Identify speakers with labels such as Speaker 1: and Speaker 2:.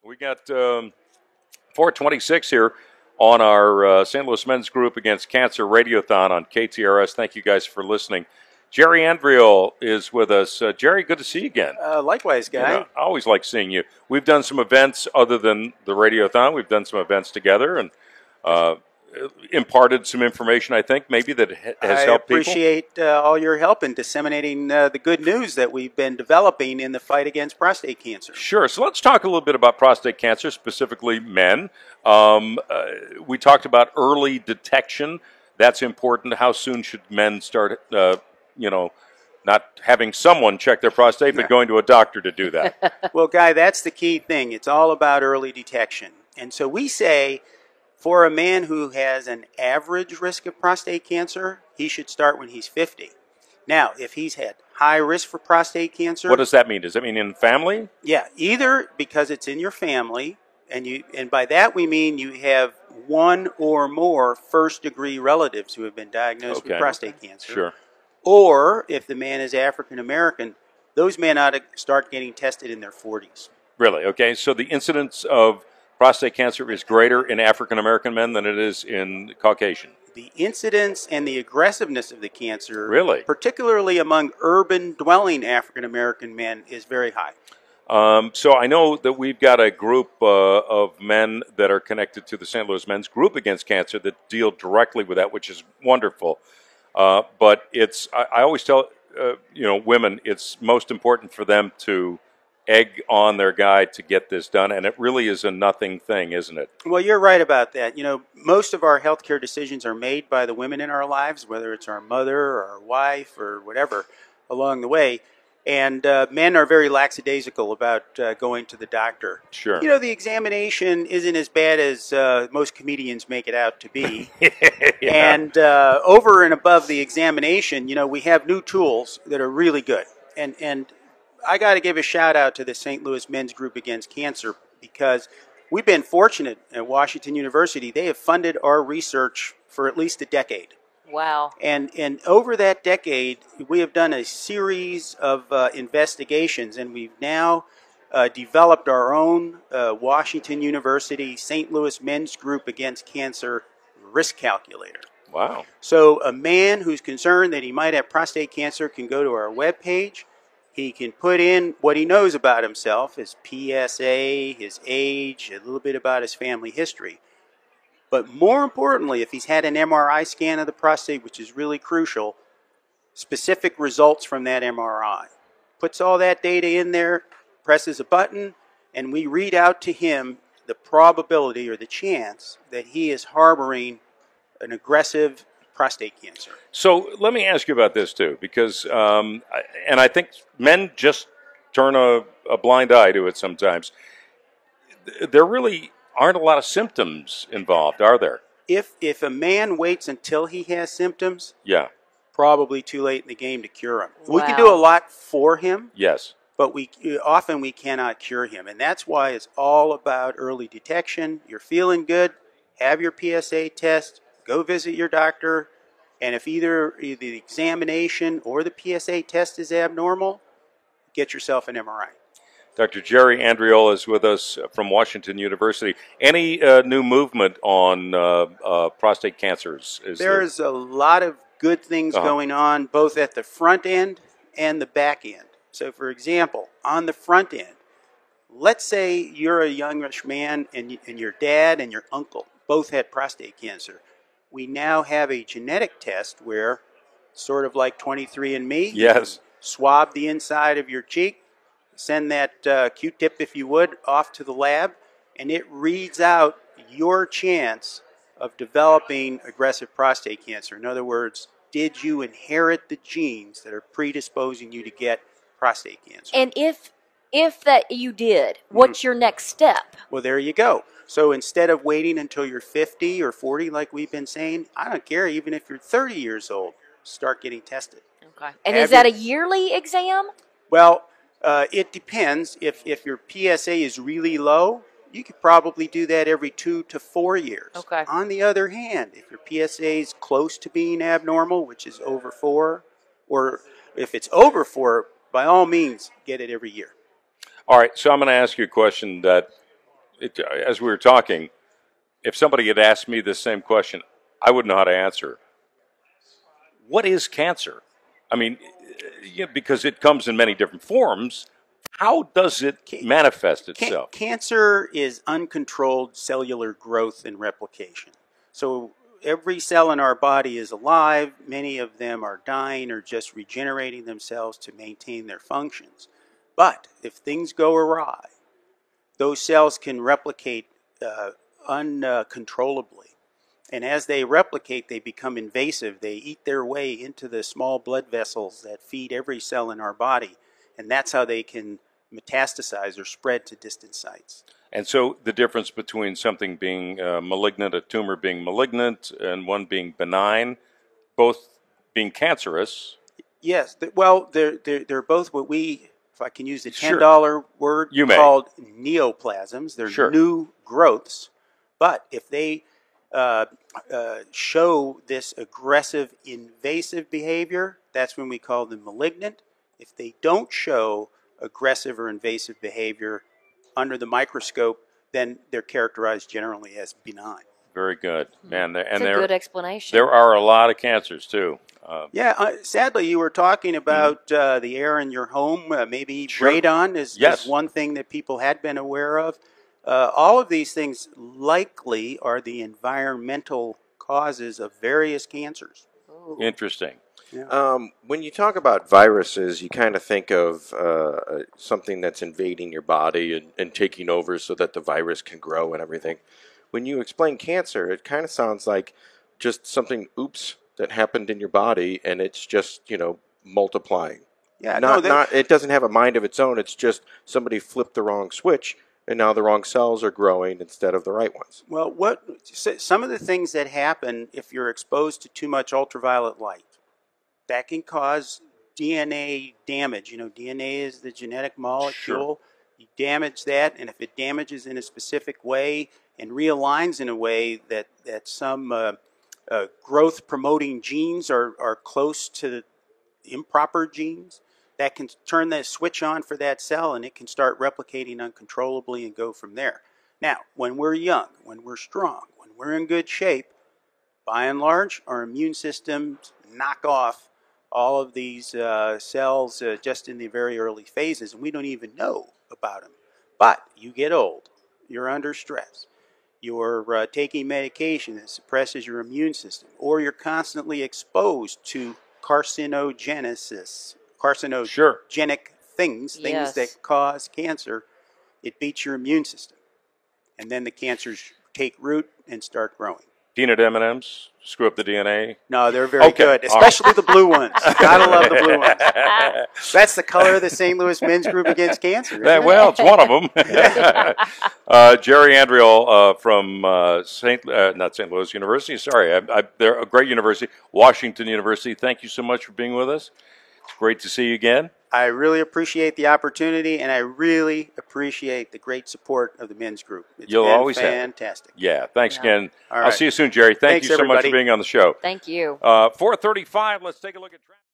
Speaker 1: We got 426 here on our St. Louis Men's Group Against Cancer Radiothon on KTRS. Thank you guys for listening. Jerry Andriol is with us. Jerry, good to see you again.
Speaker 2: Likewise, Guy.
Speaker 1: You know, I always like seeing you. We've done some events other than the Radiothon. We've done some events together and imparted some information, I think, maybe that has helped people.
Speaker 2: I appreciate all your help in disseminating the good news that we've been developing in the fight against prostate cancer.
Speaker 1: Sure. So let's talk a little bit about prostate cancer, specifically men. We talked about early detection. That's important. How soon should men start, not having someone check their prostate, but going to a doctor to do that?
Speaker 2: Well, Guy, that's the key thing. It's all about early detection. And so we say for a man who has an average risk of prostate cancer, he should start when he's 50. Now, if he's had high risk for prostate cancer...
Speaker 1: What does that mean? Does that mean in family?
Speaker 2: Yeah, either because it's in your family, and by that we mean you have one or more first-degree relatives who have been diagnosed with prostate cancer.
Speaker 1: Sure.
Speaker 2: Or, if the man is African-American, those men ought to start getting tested in their 40s.
Speaker 1: Really? Okay, so the incidence of prostate cancer is greater in African-American men than it is in Caucasian?
Speaker 2: The incidence and the aggressiveness of the cancer,
Speaker 1: really,
Speaker 2: particularly among urban-dwelling African-American men, is very high.
Speaker 1: So I know that we've got a group of men that are connected to the St. Louis Men's Group Against Cancer that deal directly with that, which is wonderful. But I always tell women it's most important for them to egg on their guy to get this done, and it really is a nothing thing, isn't it?
Speaker 2: Well, you're right about that. You know, most of our healthcare decisions are made by the women in our lives, whether it's our mother or our wife or whatever along the way. And men are very lackadaisical about going to the doctor.
Speaker 1: Sure.
Speaker 2: You know, the examination isn't as bad as most comedians make it out to be.
Speaker 1: Yeah.
Speaker 2: And over and above the examination, we have new tools that are really good. And I got to give a shout out to the St. Louis Men's Group Against Cancer because we've been fortunate at Washington University. They have funded our research for at least a decade.
Speaker 3: Wow.
Speaker 2: And over that decade, we have done a series of investigations, and we've now developed our own Washington University St. Louis Men's Group Against Cancer risk calculator.
Speaker 1: Wow.
Speaker 2: So a man who's concerned that he might have prostate cancer can go to our webpage. He can put in what he knows about himself, his PSA, his age, a little bit about his family history. But more importantly, if he's had an MRI scan of the prostate, which is really crucial, specific results from that MRI. Puts all that data in there, presses a button, and we read out to him the probability or the chance that he is harboring an aggressive prostate cancer.
Speaker 1: So let me ask you about this too, because, and I think men just turn a blind eye to it sometimes. There really aren't a lot of symptoms involved, are there?
Speaker 2: If a man waits until he has symptoms,
Speaker 1: yeah,
Speaker 2: probably too late in the game to cure him.
Speaker 3: Wow.
Speaker 2: We can do a lot for him.
Speaker 1: Yes.
Speaker 2: But we cannot cure him. And that's why it's all about early detection. You're feeling good, have your PSA test, go visit your doctor, and if either the examination or the PSA test is abnormal, get yourself an MRI.
Speaker 1: Dr. Jerry Andriol is with us from Washington University. Any new movement on prostate cancers?
Speaker 2: There's a lot of good things going on, both at the front end and the back end. So, for example, on the front end, let's say you're a youngish man and your dad and your uncle both had prostate cancer. We now have a genetic test where, sort of like 23andMe,
Speaker 1: yes,
Speaker 2: swab the inside of your cheek, send that Q-tip, if you would, off to the lab, and it reads out your chance of developing aggressive prostate cancer. In other words, did you inherit the genes that are predisposing you to get prostate cancer?
Speaker 3: And if that you did, what's your next step?
Speaker 2: Well, there you go. So instead of waiting until you're 50 or 40, like we've been saying, I don't care, even if you're 30 years old, start getting tested.
Speaker 3: Okay. And is that a yearly exam?
Speaker 2: Well, it depends. If your PSA is really low, you could probably do that every 2 to 4 years.
Speaker 3: Okay.
Speaker 2: On the other hand, if your PSA is close to being abnormal, which is over 4, or if it's over 4, by all means, get it every year.
Speaker 1: All right, so I'm going to ask you a question that as we were talking, if somebody had asked me this same question, I wouldn't know how to answer. What is cancer? I mean, because it comes in many different forms. How does it manifest itself?
Speaker 2: Cancer is uncontrolled cellular growth and replication. So every cell in our body is alive. Many of them are dying or just regenerating themselves to maintain their functions. But if things go awry, those cells can replicate uncontrollably. And as they replicate, they become invasive. They eat their way into the small blood vessels that feed every cell in our body. And that's how they can metastasize or spread to distant sites.
Speaker 1: And so the difference between something being malignant, a tumor being malignant, and one being benign, both being cancerous.
Speaker 2: Yes. Well, they're both what we, if I can use the $10 word, called neoplasms. They're new growths. But if they show this aggressive, invasive behavior, that's when we call them malignant. If they don't show aggressive or invasive behavior under the microscope, then they're characterized generally as benign.
Speaker 1: Very good. And
Speaker 3: That's a good explanation.
Speaker 1: There are a lot of cancers, too.
Speaker 2: Sadly, you were talking about the air in your home. Maybe radon is one thing that people had been aware of. All of these things likely are the environmental causes of various cancers.
Speaker 3: Ooh.
Speaker 1: Interesting.
Speaker 4: Yeah. When you talk about viruses, you kind of think of something that's invading your body and taking over so that the virus can grow and everything. When you explain cancer, it kind of sounds like just something, that happened in your body, and it's just, multiplying.
Speaker 2: Yeah,
Speaker 4: it doesn't have a mind of its own. It's just somebody flipped the wrong switch, and now the wrong cells are growing instead of the right ones.
Speaker 2: Well, some of the things that happen if you're exposed to too much ultraviolet light, that can cause DNA damage. DNA is the genetic molecule. Sure. You damage that, and if it damages in a specific way and realigns in a way that some growth-promoting genes are close to improper genes, that can turn that switch on for that cell, and it can start replicating uncontrollably and go from there. Now, when we're young, when we're strong, when we're in good shape, by and large, our immune systems knock off all of these cells just in the very early phases, and we don't even know about them. But you get old, you're under stress, you're taking medication that suppresses your immune system, or you're constantly exposed to carcinogenic things that cause cancer, it beats your immune system. And then the cancers take root and start growing.
Speaker 1: Peanut M&Ms screw up the DNA?
Speaker 2: No, they're very good, especially the blue ones. Gotta love the blue ones. That's the color of the St. Louis Men's Group Against Cancer.
Speaker 1: Well, it's one of them. Jerry Andriol from not St. Louis University. Sorry, they're a great university, Washington University. Thank you so much for being with us. It's great to see you again.
Speaker 2: I really appreciate the opportunity, and I really appreciate the great support of the men's group.
Speaker 1: You'll always
Speaker 2: fantastic.
Speaker 1: Yeah, thanks again.
Speaker 2: All right.
Speaker 1: I'll see you soon, Jerry. Thanks you so much for being on the show.
Speaker 3: Thank you.
Speaker 1: 4:35, let's take a look at traffic.